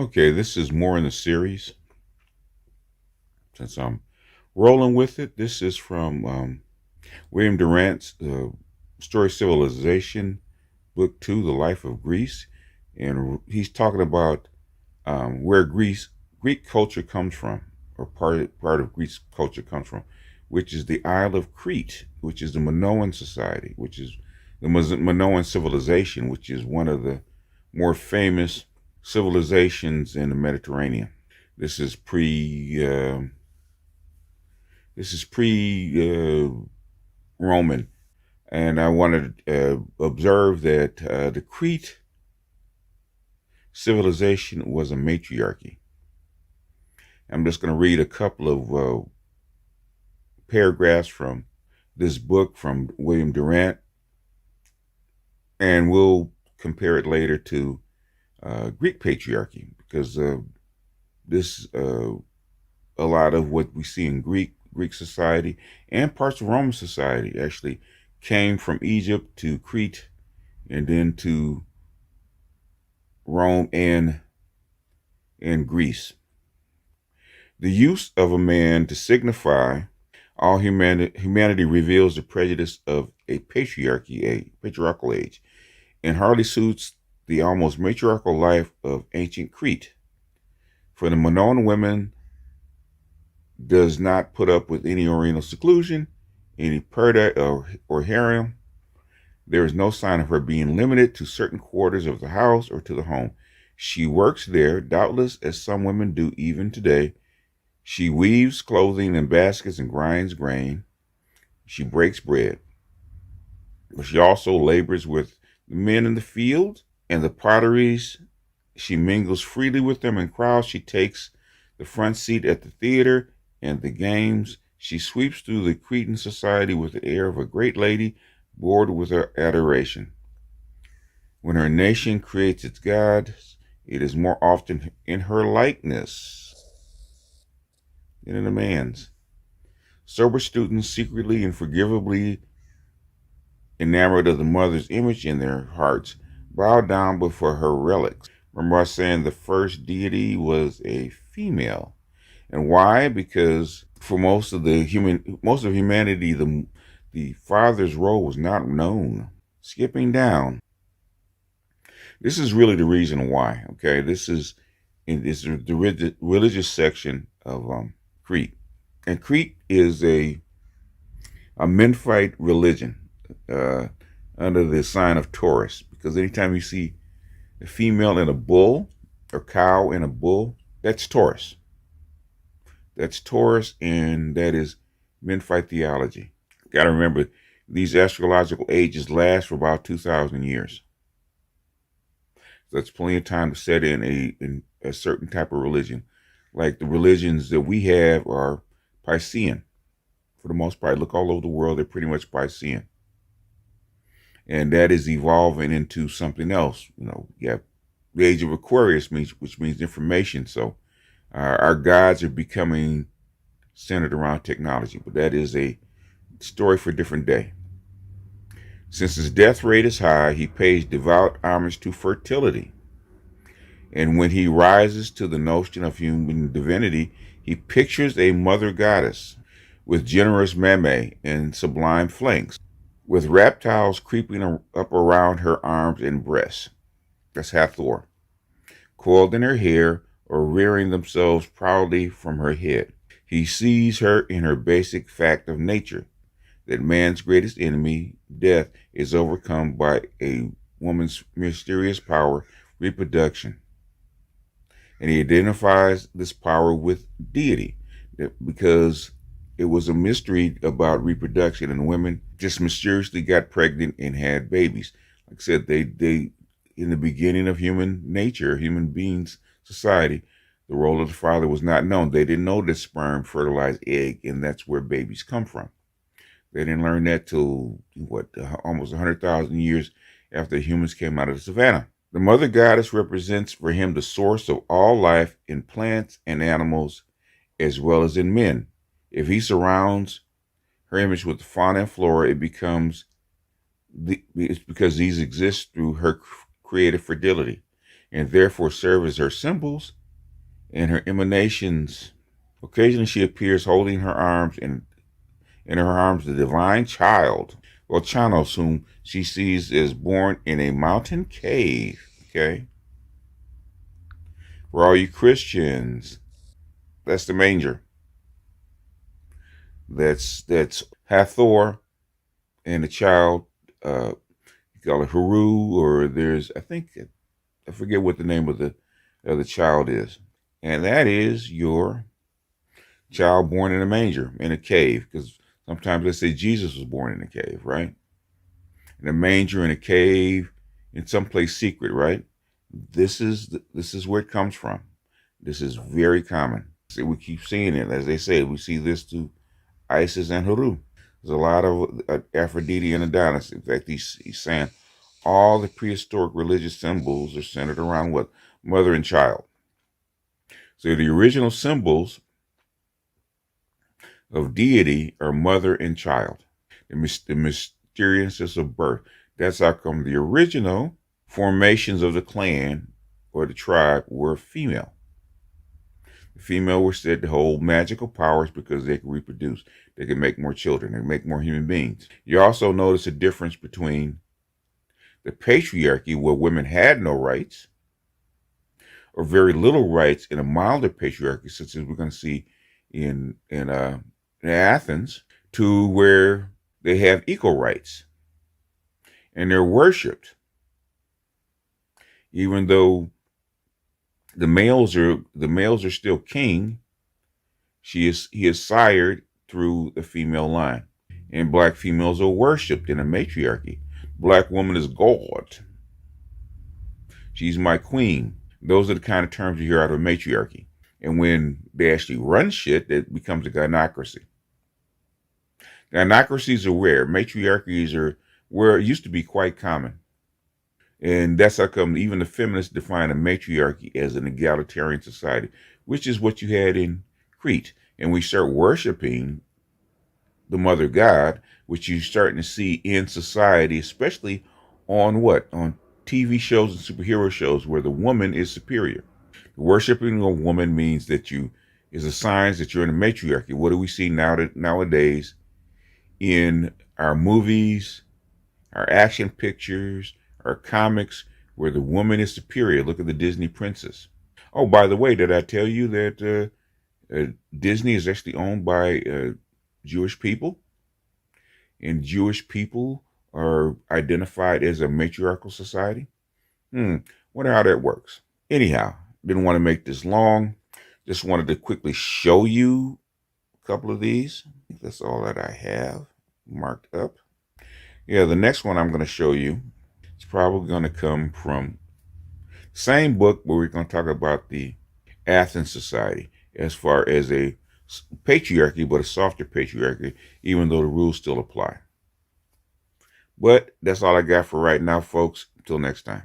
Okay, this is more in the series. Since I'm rolling with it, this is from William Durant's Story Civilization, Book 2, The Life of Greece. And he's talking about where Greek culture comes from, or part of Greek culture comes from, which is the Isle of Crete, which is the Minoan society, which is the Minoan civilization, which is one of the more famous civilizations in the Mediterranean. This is pre. This is pre Roman, and I wanted to observe that the Crete civilization was a matriarchy. I'm just going to read a couple of paragraphs from this book from William Durant, and we'll compare it later to Greek patriarchy, because this a lot of what we see in Greek society and parts of Roman society actually came from Egypt to Crete and then to Rome and Greece. The use of a man to signify all humanity reveals the prejudice of a patriarchy, a patriarchal age, and hardly suits the almost matriarchal life of ancient Crete. For the Minoan women does not put up with any oriental seclusion, any purdah or harem. There is no sign of her being limited to certain quarters of the house or to the home. She works there, doubtless as some women do even today. She weaves clothing in baskets and grinds grain. She breaks bread. But she also labors with the men in the field and the potteries. She mingles freely with them in crowds. She takes the front seat at the theater and the games. She sweeps through the Cretan society with the air of a great lady, bored with her adoration. When her nation creates its gods, it is more often in her likeness than in a man's. Sober students, secretly and forgivably enamored of the mother's image in their hearts, bow down before her relics. Remember I was saying the first deity was a female. And why? Because for most of humanity, the father's role was not known. Skipping down. This is really the reason why. Okay, this is the religious section of Crete, and Crete is a Memphite religion under the sign of Taurus. Because anytime you see a female in a bull or cow in a bull, that's Taurus. That's Taurus, and that is Memphite theology. Got to remember, these astrological ages last for about 2,000 years. So that's plenty of time to set in a certain type of religion. Like the religions that we have are Piscean. For the most part, look all over the world, they're pretty much Piscean. And that is evolving into something else. You have the age of Aquarius, which means information. So our gods are becoming centered around technology, but that is a story for a different day. Since his death rate is high, he pays devout homage to fertility. And when he rises to the notion of human divinity, he pictures a mother goddess with generous mammæ and sublime flanks, with reptiles creeping up around her arms and breasts. That's Hathor, coiled in her hair or rearing themselves proudly from her head. He sees her in her basic fact of nature, that man's greatest enemy, death, is overcome by a woman's mysterious power, reproduction. And he identifies this power with deity, because it was a mystery about reproduction, and women just mysteriously got pregnant and had babies. Like I said, they in the beginning of human nature, human beings, society, the role of the father was not known. They didn't know that sperm fertilized egg, and that's where babies come from. They didn't learn that till almost 100,000 years after humans came out of the savannah. The mother goddess represents for him the source of all life in plants and animals, as well as in men. If he surrounds her image with the fauna and flora, it's because these exist through her creative fertility. and therefore serve as her symbols and her emanations. Occasionally she appears holding her arms in her arms the divine child, or Chanos, whom she sees as born in a mountain cave. Okay? For all you Christians, that's the manger. That's Hathor and the child, you call it Haru, or there's, I think, I forget what the name of the child is. And that is your child born in a manger, in a cave, because sometimes they say Jesus was born in a cave, right? In a manger, in a cave, in someplace secret, right? This is where it comes from. This is very common. So we keep seeing it. As they say, we see this to Isis and Haru. There's a lot of Aphrodite and Adonis. In fact, he's saying all the prehistoric religious symbols are centered around what? Mother and child. So the original symbols of deity are mother and child. The mysteriousness of birth. That's how come the original formations of the clan or the tribe were female. The female were said to hold magical powers because they could reproduce. They could make more children. They could make more human beings. You also notice a difference between the patriarchy, where women had no rights or very little rights, in a milder patriarchy, such as we're going to see in Athens, to where they have equal rights and they're worshipped, even though the males are still king. He is sired through the female line, and black females are worshipped in a matriarchy. Black woman is God. She's my queen. Those are the kind of terms you hear out of a matriarchy. And when they actually run shit, it becomes a gynocracy. Gynocracies are rare. Matriarchies are where it used to be quite common. And that's how come even the feminists define a matriarchy as an egalitarian society, which is what you had in Crete. And we start worshiping the mother god, which you're starting to see in society, especially on what? On TV shows and superhero shows where the woman is superior. Worshipping a woman means that is a sign that you're in a matriarchy. What do we see nowadays in our movies, our action pictures, our comics, where the woman is superior? Look at the Disney princess. Oh, by the way, did I tell you that Disney is actually owned by Jewish people? And Jewish people are identified as a matriarchal society? Wonder how that works. Anyhow, didn't want to make this long. Just wanted to quickly show you a couple of these. That's all that I have marked up. Yeah, the next one I'm going to show you is probably going to come from the same book, where we're going to talk about the Athens society as far as a patriarchy, but a softer patriarchy, even though the rules still apply. But that's all I got for right now, folks. Until next time.